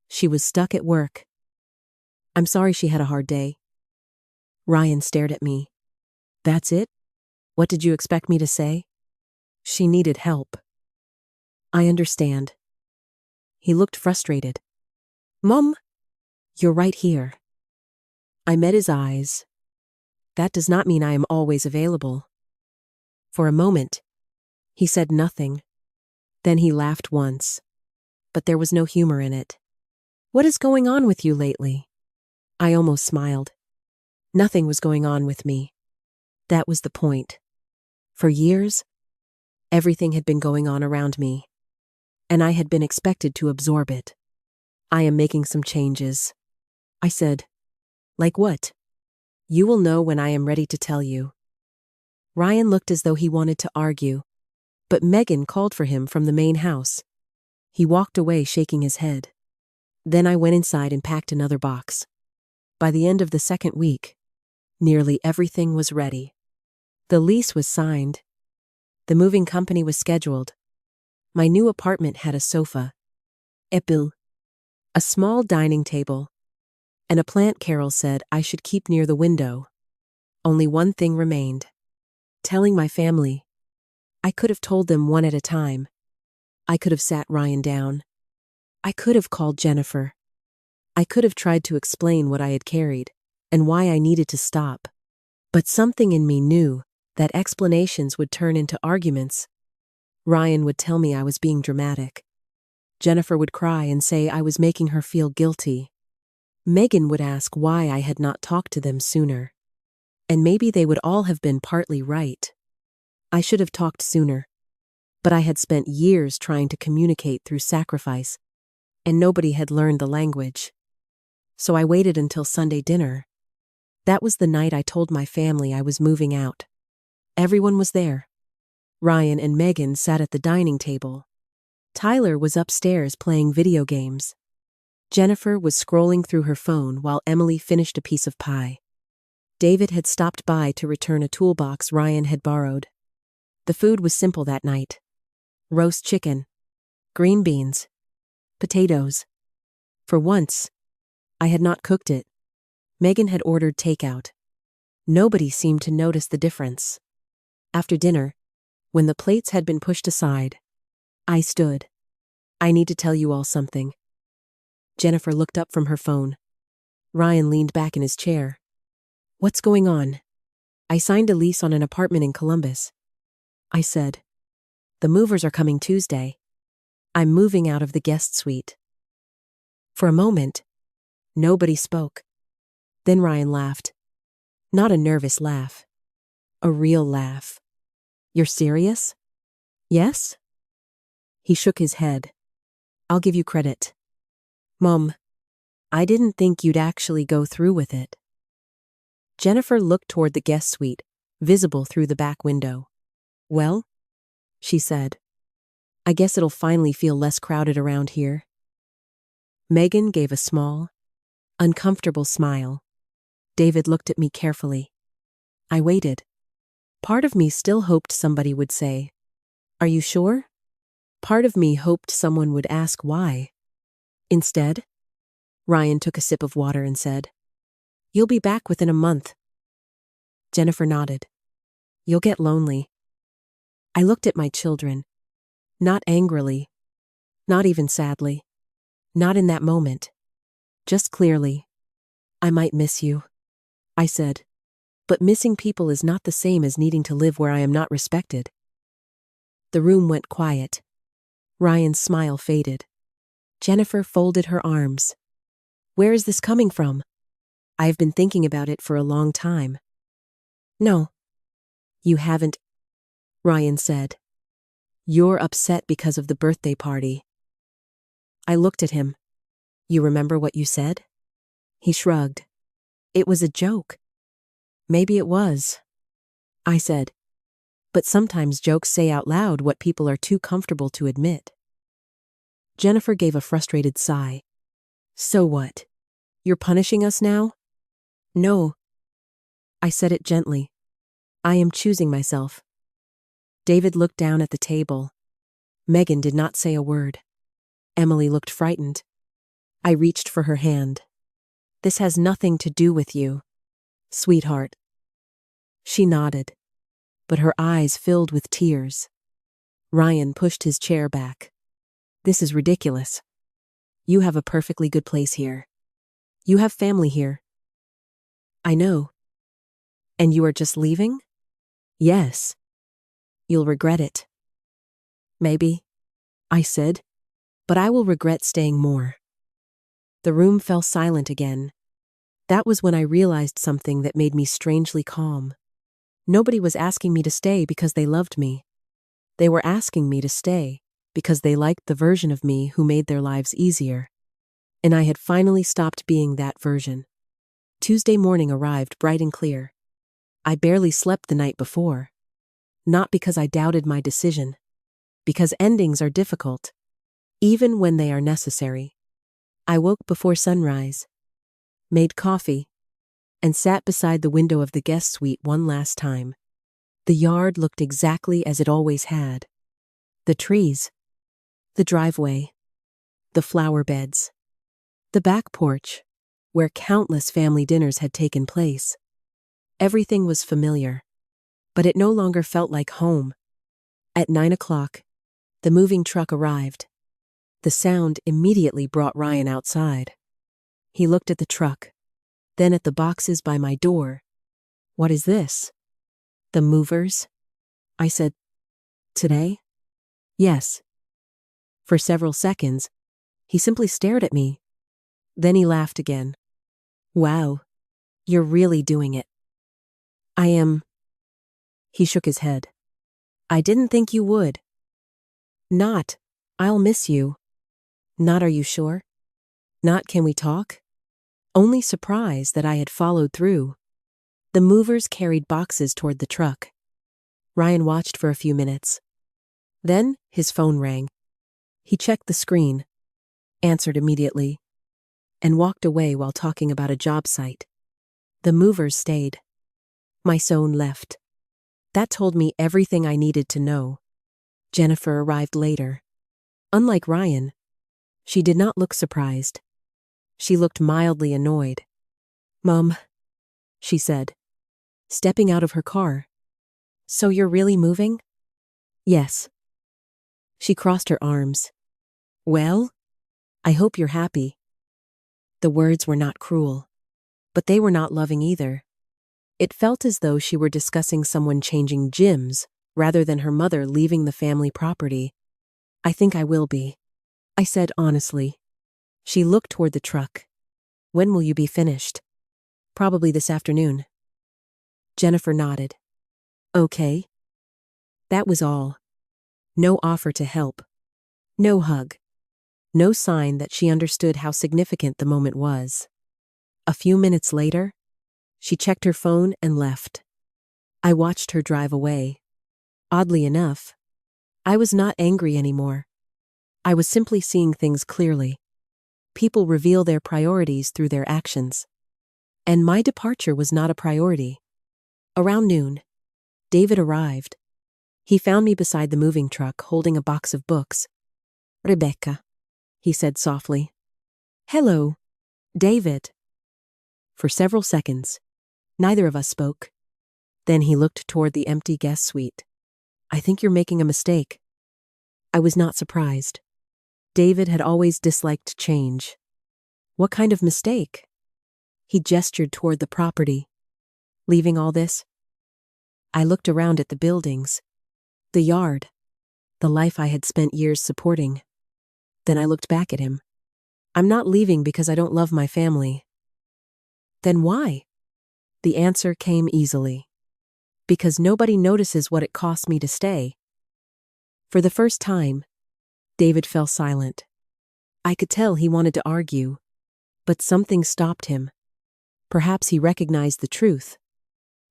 She was stuck at work." "I'm sorry she had a hard day." Ryan stared at me. "That's it? What did you expect me to say?" "She needed help." "I understand." He looked frustrated. "Mom, you're right here." I met his eyes. "That does not mean I am always available." For a moment, he said nothing. Then he laughed once. But there was no humor in it. "What is going on with you lately?" I almost smiled. Nothing was going on with me. That was the point. For years, everything had been going on around me, and I had been expected to absorb it. "I am making some changes," I said. "Like what?" "You will know when I am ready to tell you." Ryan looked as though he wanted to argue, but Megan called for him from the main house. He walked away shaking his head. Then I went inside and packed another box. By the end of the second week, nearly everything was ready. The lease was signed. The moving company was scheduled. My new apartment had a sofa, a small dining table, and a plant Carol said I should keep near the window. Only one thing remained. Telling my family. I could have told them one at a time. I could have sat Ryan down. I could have called Jennifer. I could have tried to explain what I had carried and why I needed to stop. But something in me knew that explanations would turn into arguments. Ryan would tell me I was being dramatic. Jennifer would cry and say I was making her feel guilty. Megan would ask why I had not talked to them sooner. And maybe they would all have been partly right. I should have talked sooner. But I had spent years trying to communicate through sacrifice, and nobody had learned the language. So I waited until Sunday dinner. That was the night I told my family I was moving out. Everyone was there. Ryan and Megan sat at the dining table. Tyler was upstairs playing video games. Jennifer was scrolling through her phone while Emily finished a piece of pie. David had stopped by to return a toolbox Ryan had borrowed. The food was simple that night. Roast chicken, green beans, potatoes. For once, I had not cooked it. Megan had ordered takeout. Nobody seemed to notice the difference. After dinner, when the plates had been pushed aside, I stood. I need to tell you all something. Jennifer looked up from her phone. Ryan leaned back in his chair. What's going on? I signed a lease on an apartment in Columbus. I said. The movers are coming Tuesday. I'm moving out of the guest suite. For a moment, nobody spoke. Then Ryan laughed. Not a nervous laugh. A real laugh. You're serious? Yes? He shook his head. I'll give you credit. Mom, I didn't think you'd actually go through with it. Jennifer looked toward the guest suite, visible through the back window. Well, she said, I guess it'll finally feel less crowded around here. Megan gave a small, uncomfortable smile. David looked at me carefully. I waited. Part of me still hoped somebody would say, Are you sure? Part of me hoped someone would ask why. Instead, Ryan took a sip of water and said, You'll be back within a month. Jennifer nodded. You'll get lonely. I looked at my children. Not angrily. Not even sadly. Not in that moment. Just clearly. I might miss you, I said. But missing people is not the same as needing to live where I am not respected. The room went quiet. Ryan's smile faded. Jennifer folded her arms. Where is this coming from? I have been thinking about it for a long time. No. You haven't, Ryan said. You're upset because of the birthday party. I looked at him. You remember what you said? He shrugged. It was a joke. Maybe it was, I said. But sometimes jokes say out loud what people are too comfortable to admit. Jennifer gave a frustrated sigh. So what? You're punishing us now? No. I said it gently. I am choosing myself. David looked down at the table. Megan did not say a word. Emily looked frightened. I reached for her hand. This has nothing to do with you, sweetheart. She nodded, but her eyes filled with tears. Ryan pushed his chair back. This is ridiculous. You have a perfectly good place here. You have family here. I know. And you are just leaving? Yes. You'll regret it. Maybe, I said, but I will regret staying more. The room fell silent again. That was when I realized something that made me strangely calm. Nobody was asking me to stay because they loved me. They were asking me to stay because they liked the version of me who made their lives easier. And I had finally stopped being that version. Tuesday morning arrived bright and clear. I barely slept the night before. Not because I doubted my decision. Because endings are difficult, even when they are necessary. I woke before sunrise, made coffee, and sat beside the window of the guest suite one last time. The yard looked exactly as it always had. The trees, the driveway, the flower beds, the back porch, where countless family dinners had taken place. Everything was familiar, but it no longer felt like home. At 9 o'clock, the moving truck arrived. The sound immediately brought Ryan outside. He looked at the truck, then at the boxes by my door. What is this? The movers? I said, Today? Yes. For several seconds, he simply stared at me. Then he laughed again. Wow, you're really doing it. I am. He shook his head. I didn't think you would. Not, I'll miss you. Not, are you sure? Not, can we talk? Only surprised that I had followed through. The movers carried boxes toward the truck. Ryan watched for a few minutes. Then his phone rang. He checked the screen, answered immediately, and walked away while talking about a job site. The movers stayed. My son left. That told me everything I needed to know. Jennifer arrived later. Unlike Ryan, she did not look surprised. She looked mildly annoyed. "Mom," she said, stepping out of her car. "So you're really moving?" "Yes." She crossed her arms. "Well, I hope you're happy." The words were not cruel, but they were not loving either. It felt as though she were discussing someone changing gyms rather than her mother leaving the family property. "I think I will be," I said honestly. She looked toward the truck. "When will you be finished?" "Probably this afternoon." Jennifer nodded. "Okay." That was all. No offer to help. No hug. No sign that she understood how significant the moment was. A few minutes later, she checked her phone and left. I watched her drive away. Oddly enough, I was not angry anymore. I was simply seeing things clearly. People reveal their priorities through their actions. And my departure was not a priority. Around noon, David arrived. He found me beside the moving truck holding a box of books. "Rebecca," he said softly. "Hello, David." For several seconds, neither of us spoke. Then he looked toward the empty guest suite. "I think you're making a mistake." I was not surprised. David had always disliked change. "What kind of mistake?" He gestured toward the property. "Leaving all this?" I looked around at the buildings, the yard, the life I had spent years supporting. Then I looked back at him. "I'm not leaving because I don't love my family." "Then why?" The answer came easily. "Because nobody notices what it cost me to stay." For the first time, David fell silent. I could tell he wanted to argue, but something stopped him. Perhaps he recognized the truth.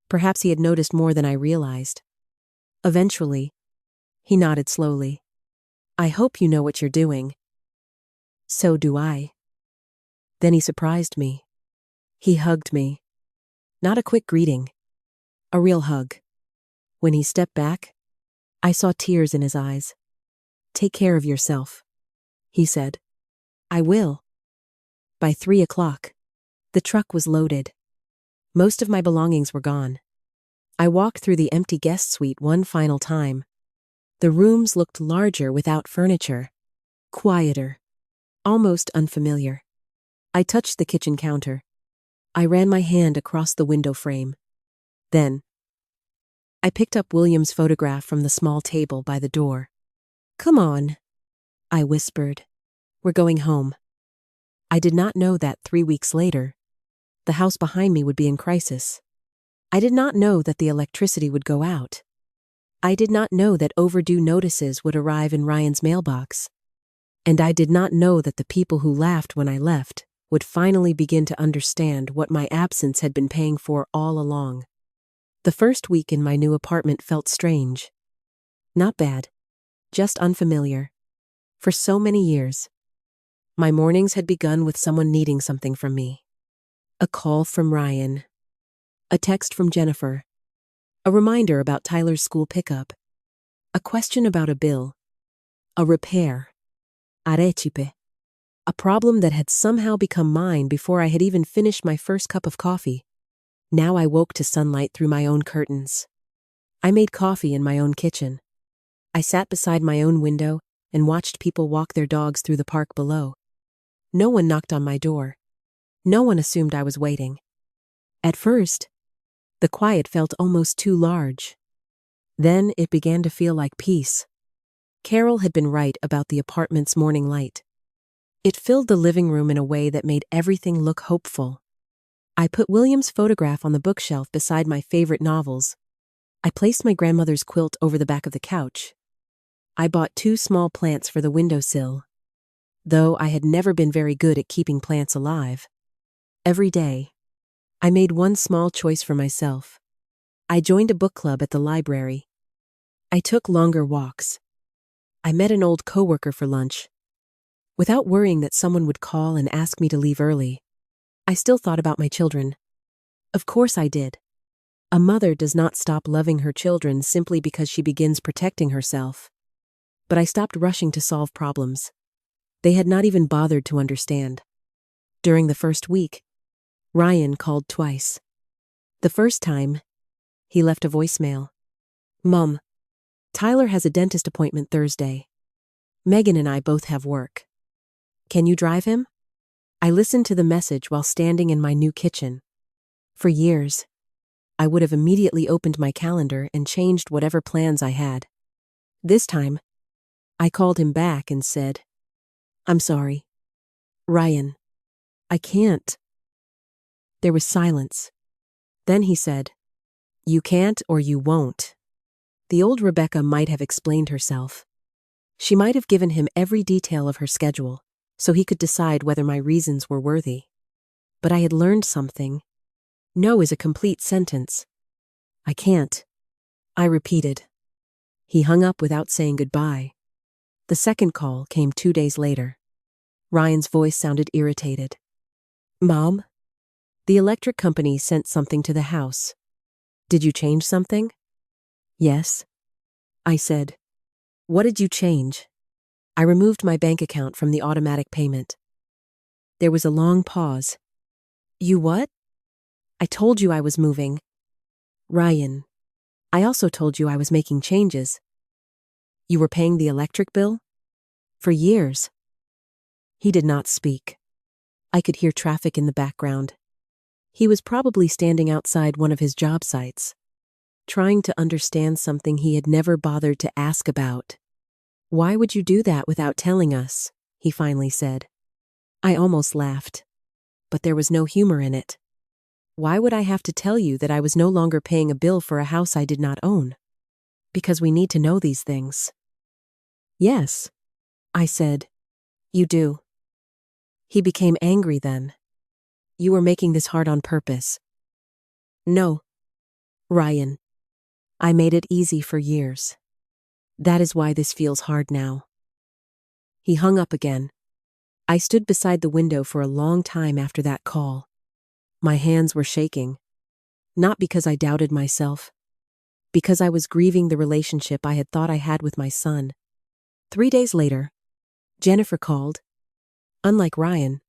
Perhaps he had noticed more than I realized. Eventually, he nodded slowly. "I hope you know what you're doing." "So do I." Then he surprised me. He hugged me. Not a quick greeting. A real hug. When he stepped back, I saw tears in his eyes. "Take care of yourself," he said. "I will." By 3 o'clock, the truck was loaded. Most of my belongings were gone. I walked through the empty guest suite one final time. The rooms looked larger without furniture. Quieter. Almost unfamiliar. I touched the kitchen counter. I ran my hand across the window frame. Then, I picked up William's photograph from the small table by the door. "Come on," I whispered. "We're going home." I did not know that 3 weeks later, the house behind me would be in crisis. I did not know that the electricity would go out. I did not know that overdue notices would arrive in Ryan's mailbox. And I did not know that the people who laughed when I left would finally begin to understand what my absence had been paying for all along. The first week in my new apartment felt strange. Not bad, just unfamiliar. For so many years, my mornings had begun with someone needing something from me. A call from Ryan. A text from Jennifer. A reminder about Tyler's school pickup. A question about a bill. A repair. Arecipe. A problem that had somehow become mine before I had even finished my first cup of coffee. Now I woke to sunlight through my own curtains. I made coffee in my own kitchen. I sat beside my own window and watched people walk their dogs through the park below. No one knocked on my door. No one assumed I was waiting. At first, the quiet felt almost too large. Then it began to feel like peace. Carol had been right about the apartment's morning light. It filled the living room in a way that made everything look hopeful. I put William's photograph on the bookshelf beside my favorite novels. I placed my grandmother's quilt over the back of the couch. I bought 2 small plants for the windowsill. Though I had never been very good at keeping plants alive. Every day, I made one small choice for myself. I joined a book club at the library. I took longer walks. I met an old coworker for lunch. Without worrying that someone would call and ask me to leave early, I still thought about my children. Of course I did. A mother does not stop loving her children simply because she begins protecting herself. But I stopped rushing to solve problems. They had not even bothered to understand. During the first week, Ryan called twice. The first time, he left a voicemail. "Mom, Tyler has a dentist appointment Thursday. Megan and I both have work. Can you drive him?" I listened to the message while standing in my new kitchen. For years, I would have immediately opened my calendar and changed whatever plans I had. This time, I called him back and said, "I'm sorry. Ryan, I can't." There was silence. Then he said, "You can't or you won't." The old Rebecca might have explained herself. She might have given him every detail of her schedule, so he could decide whether my reasons were worthy. But I had learned something. No is a complete sentence. "I can't," I repeated. He hung up without saying goodbye. The second call came 2 days later. Ryan's voice sounded irritated. "Mom, the electric company sent something to the house. Did you change something?" "Yes," I said. "What did you change?" I removed my bank account from the automatic payment. There was a long pause. "You what?" "I told you I was moving." "Ryan, I also told you I was making changes." "You were paying the electric bill?" "For years." He did not speak. I could hear traffic in the background. He was probably standing outside one of his job sites, trying to understand something he had never bothered to ask about. "Why would you do that without telling us?" he finally said. I almost laughed, but there was no humor in it. Why would I have to tell you that I was no longer paying a bill for a house I did not own? Because we need to know these things. "Yes," I said. "You do." He became angry then. "You were making this hard on purpose." "No, Ryan. I made it easy for years. That is why this feels hard now." He hung up again. I stood beside the window for a long time after that call. My hands were shaking. Not because I doubted myself. Because I was grieving the relationship I had thought I had with my son. 3 days later, Jennifer called. Unlike Ryan,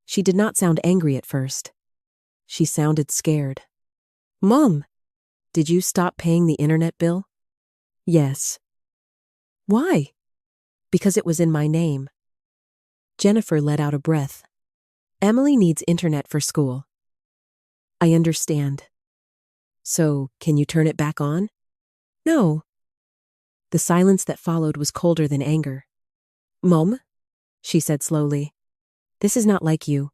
she did not sound angry at first. She sounded scared. "Mom, did you stop paying the internet bill?" "Yes." "Why?" "Because it was in my name." Jennifer let out a breath. "Emily needs internet for school." "I understand. So, can you turn it back on?" "No." The silence that followed was colder than anger. "Mom," she said slowly, "this is not like you."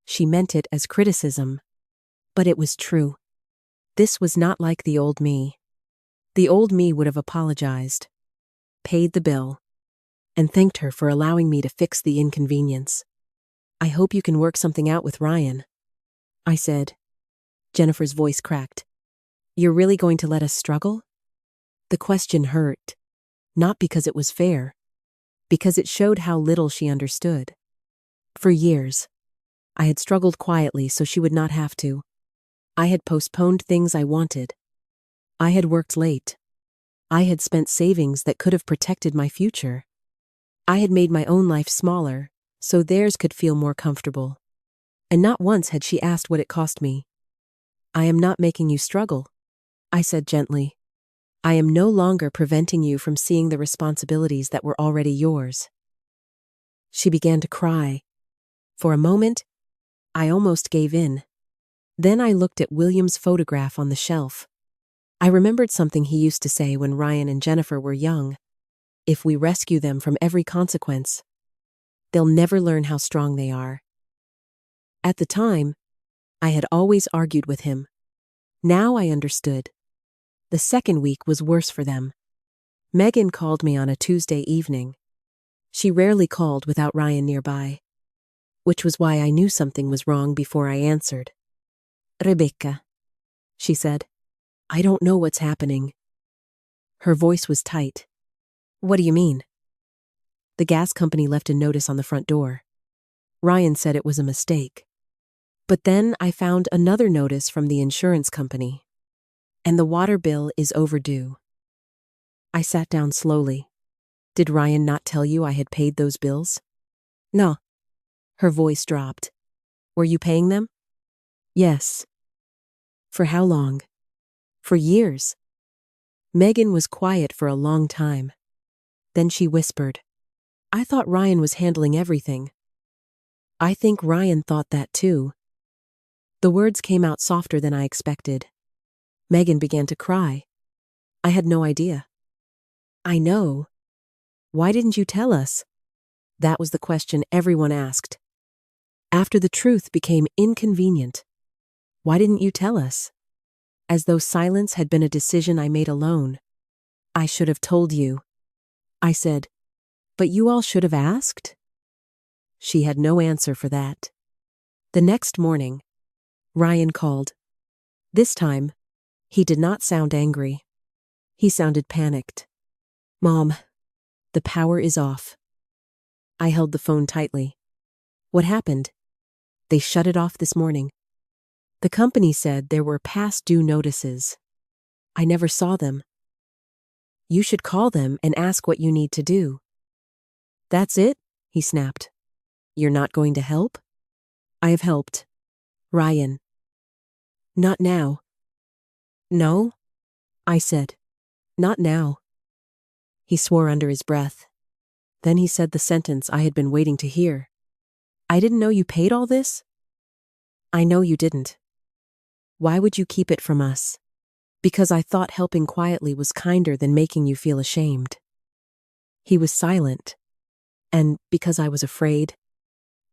She meant it as criticism, but it was true. This was not like the old me. The old me would have apologized, paid the bill, and thanked her for allowing me to fix the inconvenience. "I hope you can work something out with Ryan," I said. Jennifer's voice cracked. "You're really going to let us struggle?" The question hurt, not because it was fair, because it showed how little she understood. For years, I had struggled quietly so she would not have to. I had postponed things I wanted. I had worked late. I had spent savings that could have protected my future. I had made my own life smaller, so theirs could feel more comfortable. And not once had she asked what it cost me. "I am not making you struggle," I said gently. "I am no longer preventing you from seeing the responsibilities that were already yours." She began to cry. For a moment, I almost gave in. Then I looked at William's photograph on the shelf. I remembered something he used to say when Ryan and Jennifer were young. If we rescue them from every consequence, they'll never learn how strong they are. At the time, I had always argued with him. Now I understood. The second week was worse for them. Megan called me on a Tuesday evening. She rarely called without Ryan nearby, which was why I knew something was wrong before I answered. "Rebecca," she said, "I don't know what's happening." Her voice was tight. "What do you mean?" "The gas company left a notice on the front door. Ryan said it was a mistake. But then I found another notice from the insurance company. And the water bill is overdue. I sat down slowly. Did Ryan not tell you I had paid those bills? No. Her voice dropped. Were you paying them? Yes. For how long? For years. Megan was quiet for a long time. Then she whispered, I thought Ryan was handling everything. I think Ryan thought that too. The words came out softer than I expected. Megan began to cry. I had no idea. I know. Why didn't you tell us? That was the question everyone asked. After the truth became inconvenient. Why didn't you tell us? As though silence had been a decision I made alone. I should have told you. I said, but you all should have asked? She had no answer for that. The next morning, Ryan called. This time, he did not sound angry. He sounded panicked. Mom, the power is off. I held the phone tightly. What happened? They shut it off this morning. The company said there were past due notices. I never saw them. You should call them and ask what you need to do. That's it? He snapped. You're not going to help? I have helped. Ryan. Not now. No? I said. Not now. He swore under his breath. Then he said the sentence I had been waiting to hear. I didn't know you paid all this? I know you didn't. Why would you keep it from us? Because I thought helping quietly was kinder than making you feel ashamed. He was silent. And because I was afraid,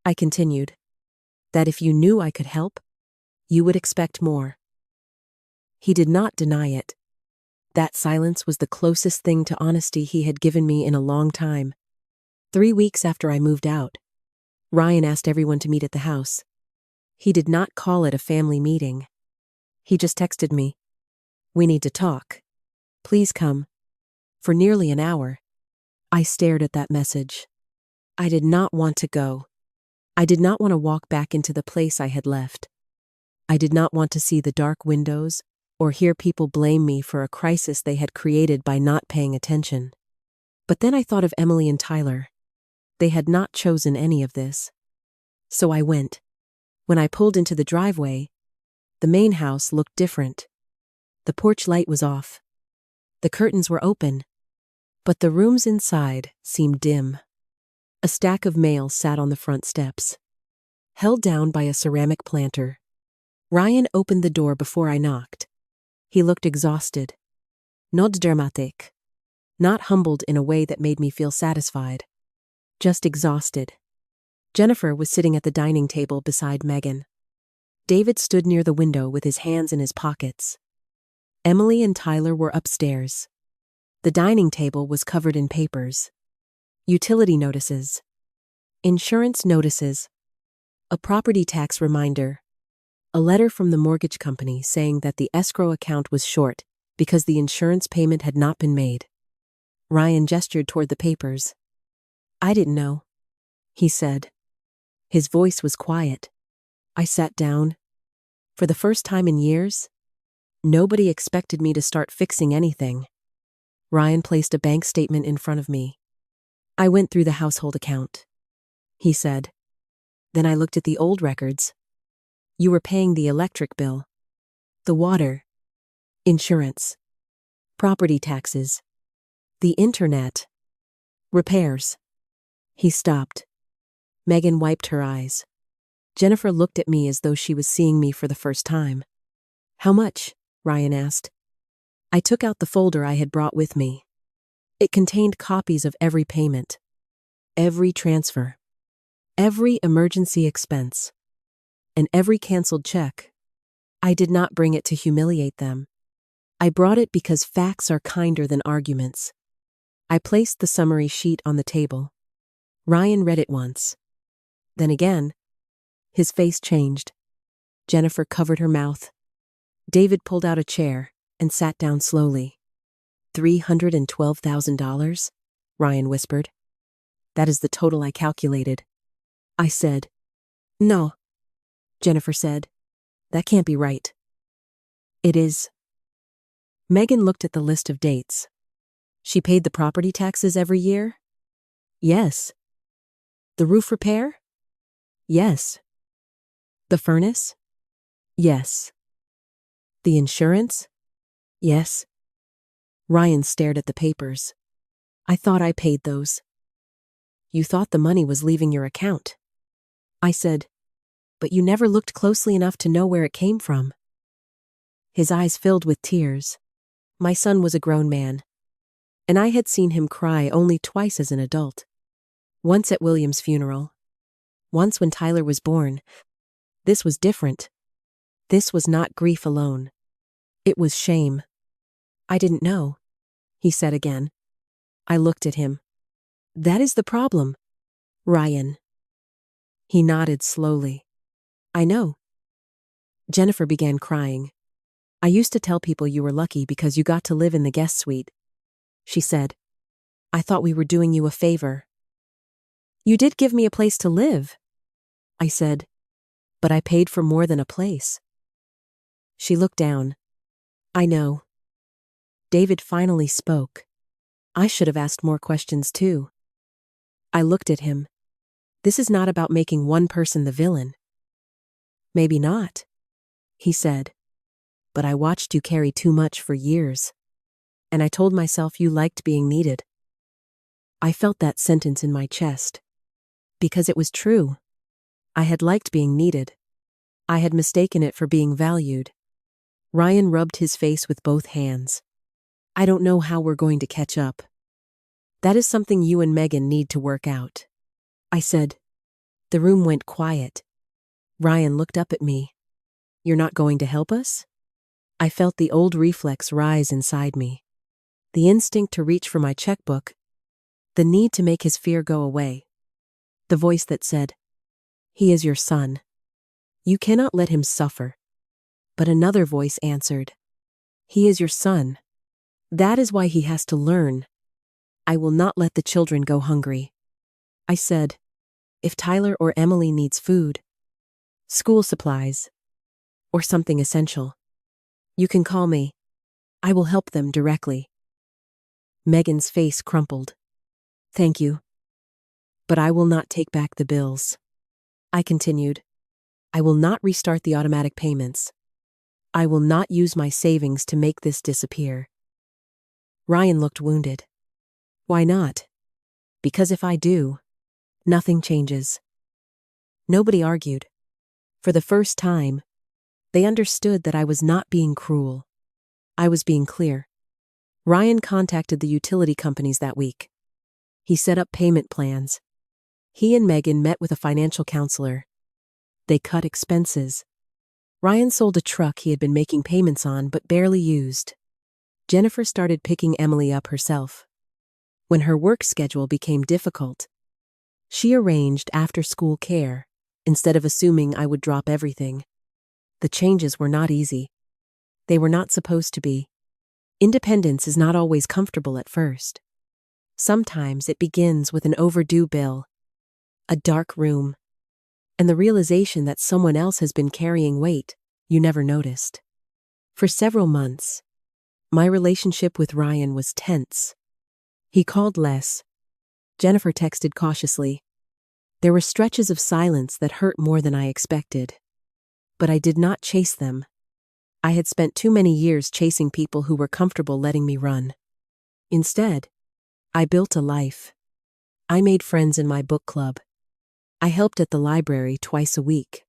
I continued, that if you knew I could help, you would expect more. He did not deny it. That silence was the closest thing to honesty he had given me in a long time. 3 weeks after I moved out, Ryan asked everyone to meet at the house. He did not call it a family meeting. He just texted me, we need to talk. Please come. For nearly an hour. I stared at that message. I did not want to go. I did not want to walk back into the place I had left. I did not want to see the dark windows or hear people blame me for a crisis they had created by not paying attention. But then I thought of Emily and Tyler. They had not chosen any of this. So I went. When I pulled into the driveway, the main house looked different. The porch light was off. The curtains were open. But the rooms inside seemed dim. A stack of mail sat on the front steps, held down by a ceramic planter. Ryan opened the door before I knocked. He looked exhausted. Not dramatic. Not humbled in a way that made me feel satisfied. Just exhausted. Jennifer was sitting at the dining table beside Megan. David stood near the window with his hands in his pockets. Emily and Tyler were upstairs. The dining table was covered in papers. Utility notices. Insurance notices. A property tax reminder. A letter from the mortgage company saying that the escrow account was short because the insurance payment had not been made. Ryan gestured toward the papers. I didn't know, he said. His voice was quiet. I sat down. For the first time in years, nobody expected me to start fixing anything. Ryan placed a bank statement in front of me. I went through the household account, he said. Then I looked at the old records. You were paying the electric bill, the water, insurance, property taxes, the internet, repairs. He stopped. Megan wiped her eyes. Jennifer looked at me as though she was seeing me for the first time. How much? Ryan asked. I took out the folder I had brought with me. It contained copies of every payment, every transfer, every emergency expense, and every canceled check. I did not bring it to humiliate them. I brought it because facts are kinder than arguments. I placed the summary sheet on the table. Ryan read it once. Then again. His face changed. Jennifer covered her mouth. David pulled out a chair and sat down slowly. $312,000? Ryan whispered. That is the total I calculated. I said. No. Jennifer said. That can't be right. It is. Megan looked at the list of dates. She paid the property taxes every year? Yes. The roof repair? Yes. The furnace? Yes. The insurance? Yes. Ryan stared at the papers. I thought I paid those. You thought the money was leaving your account. I said, but you never looked closely enough to know where it came from. His eyes filled with tears. My son was a grown man, and I had seen him cry only twice as an adult. Once at William's funeral. Once when Tyler was born. This was different. This was not grief alone. It was shame. I didn't know, he said again. I looked at him. That is the problem, Ryan. He nodded slowly. I know. Jennifer began crying. I used to tell people you were lucky because you got to live in the guest suite, she said. I thought we were doing you a favor. You did give me a place to live, I said, but I paid for more than a place. She looked down. I know. David finally spoke. I should have asked more questions too. I looked at him. This is not about making one person the villain. Maybe not, he said. But I watched you carry too much for years. And I told myself you liked being needed. I felt that sentence in my chest. Because it was true. I had liked being needed. I had mistaken it for being valued. Ryan rubbed his face with both hands. I don't know how we're going to catch up. That is something you and Megan need to work out, I said. The room went quiet. Ryan looked up at me. You're not going to help us? I felt the old reflex rise inside me. The instinct to reach for my checkbook. The need to make his fear go away. The voice that said, he is your son. You cannot let him suffer. But another voice answered, he is your son. That is why he has to learn. I will not let the children go hungry. I said, if Tyler or Emily needs food, school supplies, or something essential, you can call me. I will help them directly. Megan's face crumpled. Thank you. But I will not take back the bills. I continued. I will not restart the automatic payments. I will not use my savings to make this disappear. Ryan looked wounded. Why not? Because if I do, nothing changes. Nobody argued. For the first time, they understood that I was not being cruel. I was being clear. Ryan contacted the utility companies that week. He set up payment plans. He and Megan met with a financial counselor. They cut expenses. Ryan sold a truck he had been making payments on but barely used. Jennifer started picking Emily up herself. When her work schedule became difficult, she arranged after-school care instead of assuming I would drop everything. The changes were not easy. They were not supposed to be. Independence is not always comfortable at first. Sometimes it begins with an overdue bill, a dark room, and the realization that someone else has been carrying weight you never noticed. For several months, my relationship with Ryan was tense. He called less. Jennifer texted cautiously. There were stretches of silence that hurt more than I expected. But I did not chase them. I had spent too many years chasing people who were comfortable letting me run. Instead, I built a life. I made friends in my book club. I helped at the library twice a week.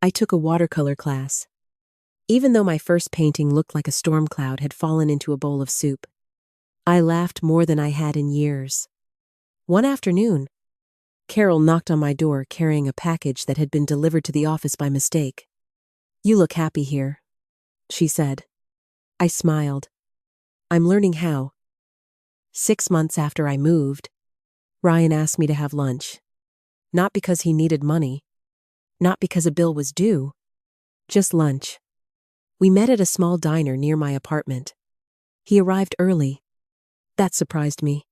I took a watercolor class. Even though my first painting looked like a storm cloud had fallen into a bowl of soup, I laughed more than I had in years. One afternoon, Carol knocked on my door carrying a package that had been delivered to the office by mistake. You look happy here, she said. I smiled. I'm learning how. 6 months after I moved, Ryan asked me to have lunch. Not because he needed money. Not because a bill was due. Just lunch. We met at a small diner near my apartment. He arrived early. That surprised me.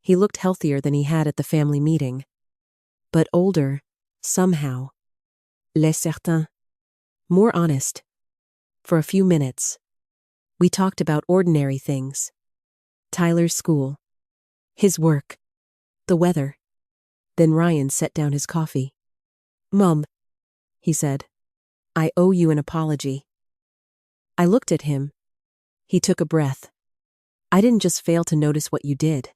He looked healthier than he had at the family meeting. But older, somehow. Les certains. More honest. For a few minutes, We talked about ordinary things. Tyler's school. His work. The weather. Then Ryan set down his coffee. "Mom," he said, "I owe you an apology." I looked at him. He took a breath. "I didn't just fail to notice what you did.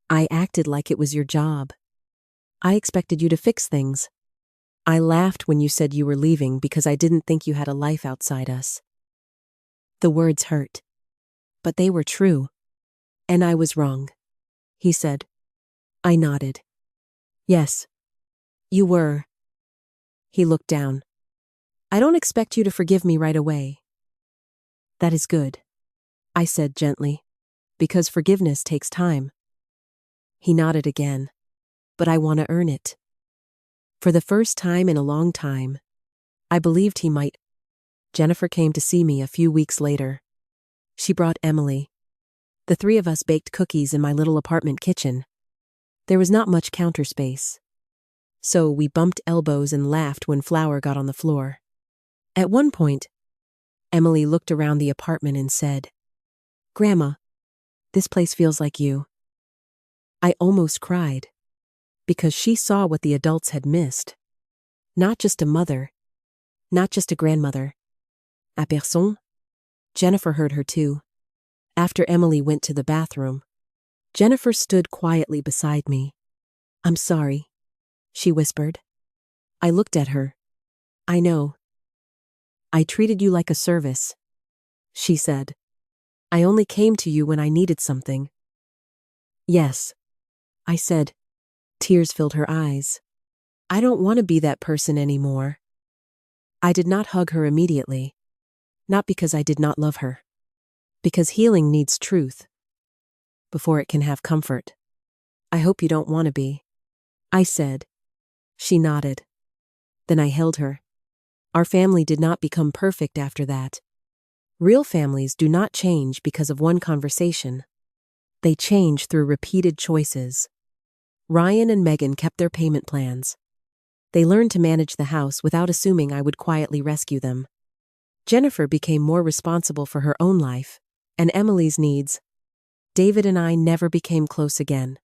I acted like it was your job. I expected you to fix things. I laughed when you said you were leaving because I didn't think you had a life outside us." The words hurt. But they were true. "And I was wrong," he said. I nodded. "Yes, you were." He looked down. "I don't expect you to forgive me right away." "That is good," I said gently, "because forgiveness takes time." He nodded again. "But I want to earn it." For the first time in a long time, I believed he might. Jennifer came to see me a few weeks later. She brought Emily. The three of us baked cookies in my little apartment kitchen. There was not much counter space, so we bumped elbows and laughed when flour got on the floor. At one point, Emily looked around the apartment and said, "Grandma, this place feels like you." I almost cried, because she saw what the adults had missed. Not just a mother, not just a grandmother. A personne? Jennifer heard her too. After Emily went to the bathroom, Jennifer stood quietly beside me. "I'm sorry," she whispered. I looked at her. "I know. I treated you like a service," she said. "I only came to you when I needed something." "Yes," I said. Tears filled her eyes. "I don't want to be that person anymore." I did not hug her immediately. Not because I did not love her. Because healing needs truth before it can have comfort. "I hope you don't want to be," I said. She nodded. Then I held her. Our family did not become perfect after that. Real families do not change because of one conversation. They change through repeated choices. Ryan and Megan kept their payment plans. They learned to manage the house without assuming I would quietly rescue them. Jennifer became more responsible for her own life and Emily's needs. David and I never became close again.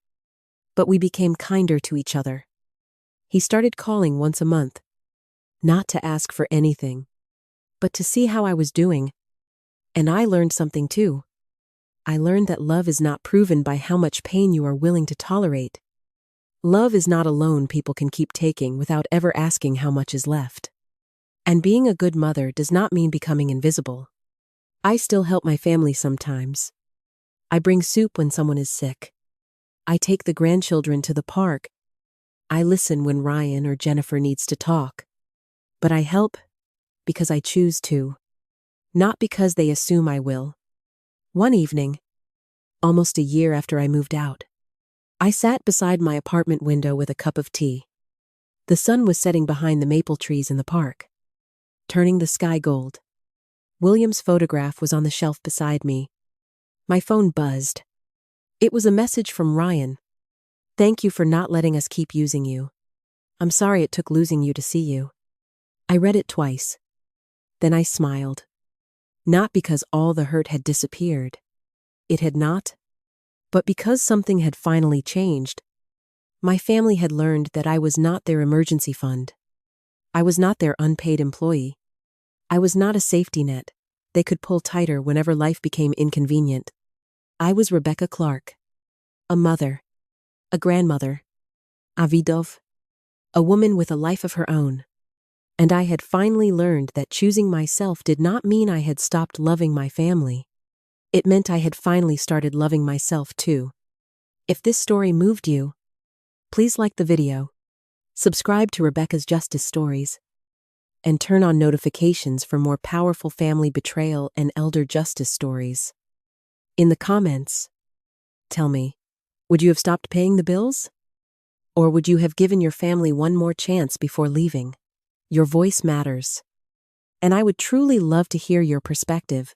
But we became kinder to each other. He started calling once a month. Not to ask for anything, but to see how I was doing. And I learned something too. I learned that love is not proven by how much pain you are willing to tolerate. Love is not a loan people can keep taking without ever asking how much is left. And being a good mother does not mean becoming invisible. I still help my family sometimes. I bring soup when someone is sick. I take the grandchildren to the park. I listen when Ryan or Jennifer needs to talk. But I help because I choose to, not because they assume I will. One evening, almost a year after I moved out, I sat beside my apartment window with a cup of tea. The sun was setting behind the maple trees in the park, turning the sky gold. William's photograph was on the shelf beside me. My phone buzzed. It was a message from Ryan. "Thank you for not letting us keep using you. I'm sorry it took losing you to see you." I read it twice. Then I smiled. Not because all the hurt had disappeared. It had not. But because something had finally changed. My family had learned that I was not their emergency fund. I was not their unpaid employee. I was not a safety net they could pull tighter whenever life became inconvenient. I was Rebecca Clark. A mother. A grandmother. A veuve. A woman with a life of her own. And I had finally learned that choosing myself did not mean I had stopped loving my family. It meant I had finally started loving myself too. If this story moved you, please like the video, subscribe to Rebecca's Justice Stories, and turn on notifications for more powerful family betrayal and elder justice stories. In the comments, tell me, would you have stopped paying the bills? Or would you have given your family one more chance before leaving? Your voice matters. And I would truly love to hear your perspective.